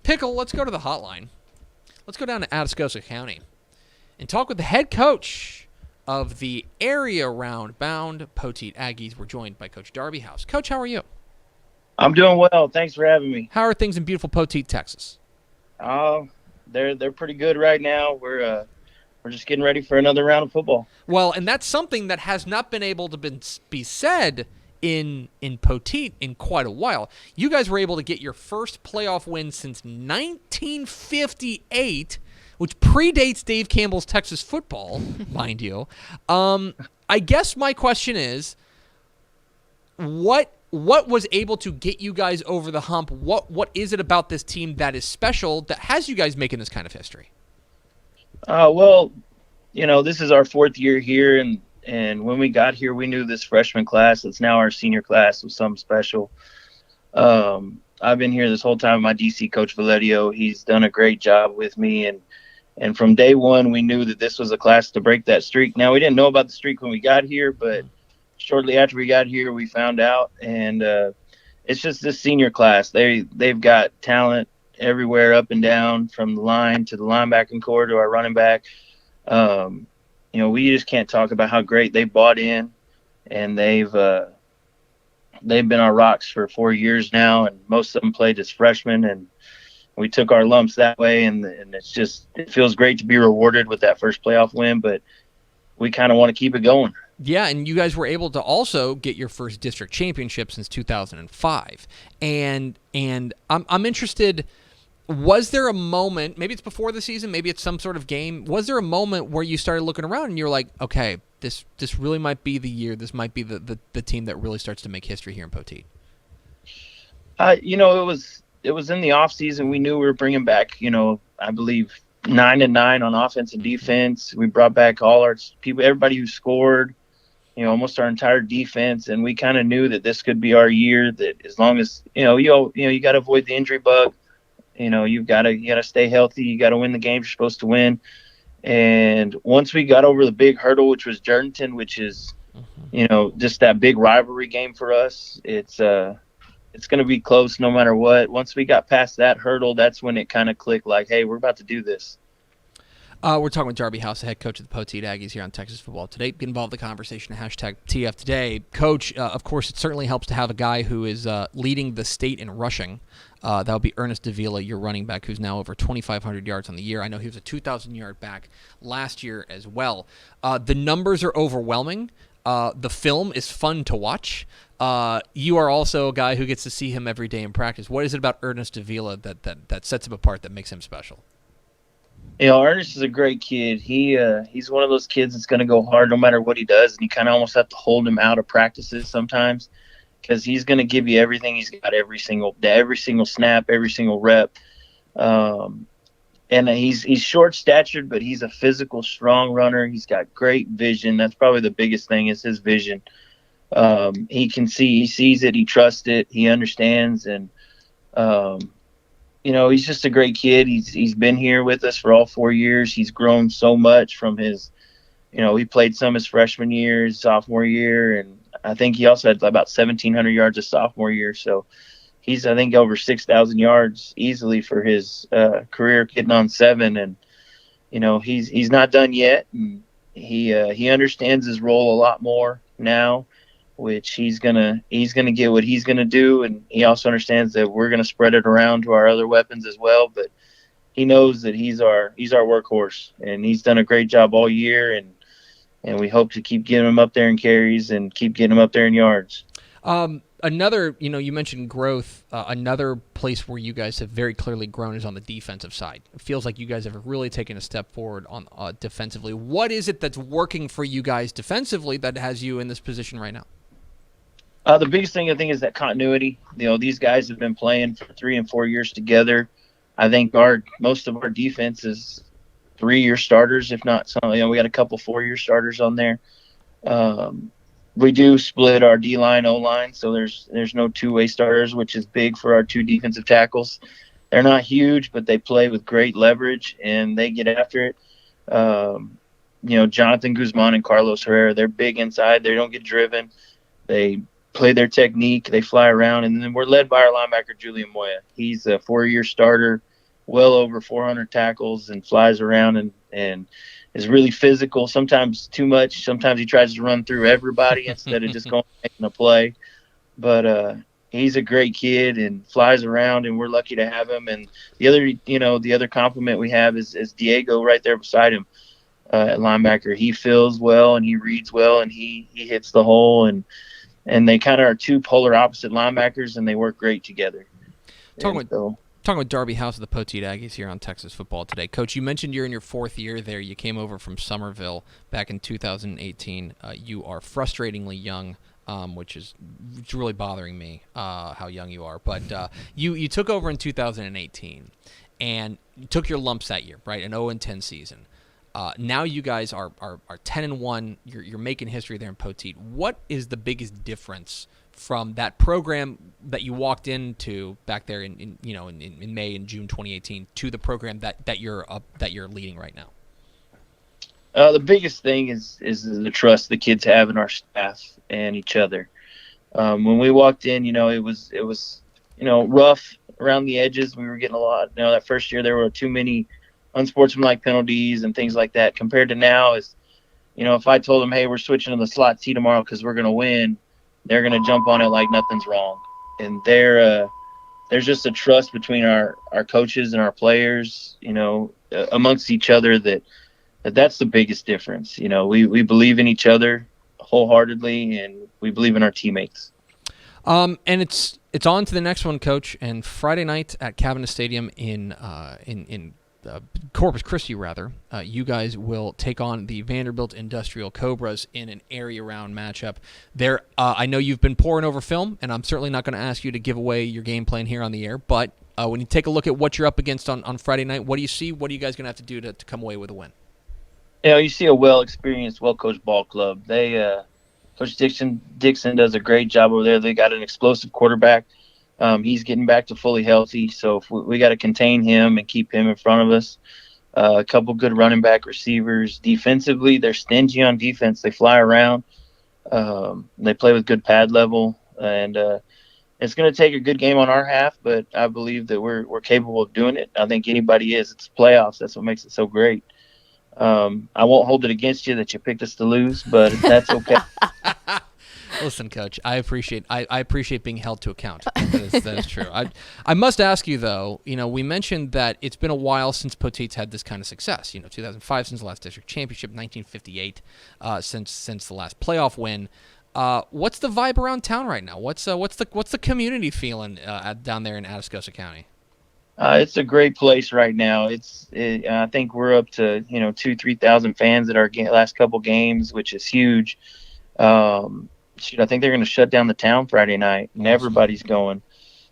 Pickle, let's go to the hotline. Let's go down to Atascosa County and talk with the head coach of the area round-bound Poteet Aggies. We're joined by Coach Darby House. Coach, how are you? I'm doing well. Thanks for having me. How are things in beautiful Poteet, Texas? They're pretty good right now. We're just getting ready for another round of football. Well, and that's something that has not been able to be said in Poteet in quite a while. You guys were able to get your first playoff win since 1958, which predates Dave Campbell's Texas football, mind you. I guess my question is, what was able to get you guys over the hump? What is it about this team that is special that has you guys making this kind of history? Well, this is our fourth year here, and when we got here, we knew this freshman class that's now our senior class was something special. I've been here this whole time. My DC coach, Valerio, he's done a great job with me, and from day one, we knew that this was a class to break that streak. Now, we didn't know about the streak when we got here, but shortly after we got here, we found out, and it's just this senior class. They've got talent everywhere, up and down, from the line to the linebacking core to our running back. We just can't talk about how great they bought in, and they've been our rocks for 4 years now, and most of them played as freshmen, and we took our lumps that way, and it feels great to be rewarded with that first playoff win, but we kind of want to keep it going. Yeah, and you guys were able to also get your first district championship since 2005, and I'm interested. Was there a moment, maybe it's before the season, maybe it's some sort of game, was there a moment where you started looking around and you're like, okay, this really might be the year, this might be the team that really starts to make history here in Poteet? It was in the off season. We knew we were bringing back, I believe 9-9 on offense and defense. We brought back all our people, everybody who scored, almost our entire defense, and we kind of knew that this could be our year. That as long as you got to avoid the injury bug. You got to stay healthy. You got to win the games you're supposed to win. And once we got over the big hurdle, which was Jordanton, which is, just that big rivalry game for us, it's going to be close no matter what. Once we got past that hurdle, that's when it kind of clicked like, hey, we're about to do this. We're talking with Darby House, the head coach of the Poteet Aggies here on Texas Football Today. Get involved in the conversation at #TF Today. Coach, of course, it certainly helps to have a guy who is leading the state in rushing. That would be Ernest Davila, your running back, who's now over 2,500 yards on the year. I know he was a 2,000-yard back last year as well. The numbers are overwhelming. The film is fun to watch. You are also a guy who gets to see him every day in practice. What is it about Ernest Davila that sets him apart, that makes him special? Ernest is a great kid. He's one of those kids that's going to go hard no matter what he does, and you kind of almost have to hold him out of practices sometimes because he's going to give you everything he's got every single day, every single snap, every single rep. And he's short-statured, but he's a physical, strong runner. He's got great vision. That's probably the biggest thing is his vision. He can see, he sees it, he trusts it, he understands, and he's just a great kid. He's been here with us for all 4 years. He's grown so much from his, he played some his freshman year, his sophomore year, and I think he also had about 1,700 yards his sophomore year. So he's, I think, over 6,000 yards easily for his career, getting on 7. And, he's not done yet. And he understands his role a lot more now, which he's gonna get what he's gonna do, and he also understands that we're gonna spread it around to our other weapons as well. But he knows that he's our workhorse, and he's done a great job all year, and we hope to keep getting him up there in carries and keep getting him up there in yards. Another, you mentioned growth. Another place where you guys have very clearly grown is on the defensive side. It feels like you guys have really taken a step forward on defensively. What is it that's working for you guys defensively that has you in this position right now? The biggest thing I think is that continuity. These guys have been playing for 3 and 4 years together. I think most of our defense is 3-year starters, if not some. We got a couple 4-year starters on there. We do split our D-line, O-line, so there's no two-way starters, which is big for our 2 defensive tackles. They're not huge, but they play with great leverage, and they get after it. Jonathan Guzman and Carlos Herrera, they're big inside. They don't get driven. They play their technique. They fly around. And then we're led by our linebacker, Julian Moya. He's a 4-year starter. well over 400 tackles and flies around and is really physical. Sometimes too much. Sometimes he tries to run through everybody instead of just going and making a play. But he's a great kid and flies around, and we're lucky to have him. And the other compliment we have is Diego right there beside him at linebacker. He feels well and he reads well and he hits the hole, and they kind of are two polar opposite linebackers, and they work great together. Talking with Darby House of the Poteet Aggies here on Texas Football Today. Coach, you mentioned you're in your 4th year there. You came over from Somerville back in 2018. You are frustratingly young, which is really bothering me how young you are. But you took over in 2018, and you took your lumps that year, right? An 0-10 season. Now you guys are 10-1. You're making history there in Poteet. What is the biggest difference from that program that you walked into back there in May and June 2018 to the program that you're leading right now? The biggest thing is the trust the kids have in our staff and each other. When we walked in, it was rough around the edges. We were getting a lot. That first year there were too many unsportsmanlike penalties and things like that. Compared to now, if I told them, hey, we're switching to the slot T tomorrow because we're going to win, they're going to jump on it like nothing's wrong. And there's just a trust between our coaches and our players, amongst each other that's the biggest difference. We believe in each other wholeheartedly, and we believe in our teammates. And it's on to the next one, Coach. And Friday night at Cavernous Stadium in Corpus Christi, you guys will take on the Vanderbilt Industrial Cobras in an area-round matchup. There, I know you've been poring over film, and I'm certainly not going to ask you to give away your game plan here on the air, but when you take a look at what you're up against on Friday night, what do you see? What are you guys going to have to do to come away with a win? You see a well-experienced, well-coached ball club. Coach Dixon does a great job over there. They got an explosive quarterback. He's getting back to fully healthy, so if we got to contain him and keep him in front of us. A couple good running back receivers. Defensively, they're stingy on defense. They fly around. They play with good pad level, and it's going to take a good game on our half, but I believe that we're capable of doing it. I think anybody is. It's playoffs. That's what makes it so great. I won't hold it against you that you picked us to lose, but that's okay. Listen, Coach, I appreciate being held to account. That is true. I must ask you, though, we mentioned that it's been a while since Poteet's had this kind of success. 2005 since the last district championship, 1958 since the last playoff win. What's the vibe around town right now? What's the community feeling down there in Atascosa County? It's a great place right now. I think we're up to 2,000-3,000 fans at our last couple games, which is huge. I think they're going to shut down the town Friday night, and everybody's going.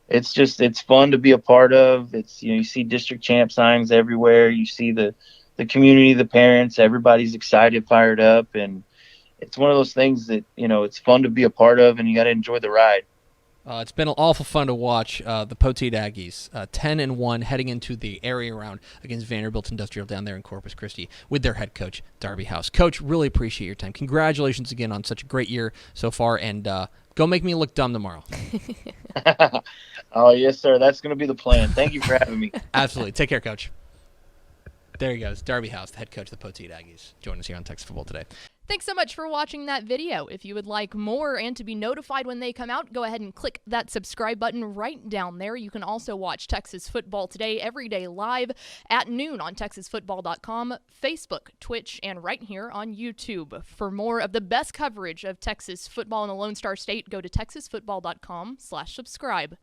It's fun to be a part of. You see district champ signs everywhere. You see the community, the parents, everybody's excited, fired up, and it's one of those things that it's fun to be a part of, and you got to enjoy the ride. It's been awful fun to watch the Poteet Aggies 10-1 heading into the area round against Vanderbilt Industrial down there in Corpus Christi with their head coach, Darby House. Coach, really appreciate your time. Congratulations again on such a great year so far, and go make me look dumb tomorrow. Oh, yes, sir. That's going to be the plan. Thank you for having me. Absolutely. Take care, Coach. There he goes, Darby House, the head coach of the Poteet Aggies. Join us here on Texas Football Today. Thanks so much for watching that video. If you would like more and to be notified when they come out, go ahead and click that subscribe button right down there. You can also watch Texas Football Today every day live at noon on TexasFootball.com, Facebook, Twitch, and right here on YouTube. For more of the best coverage of Texas football in the Lone Star State, go to TexasFootball.com/subscribe.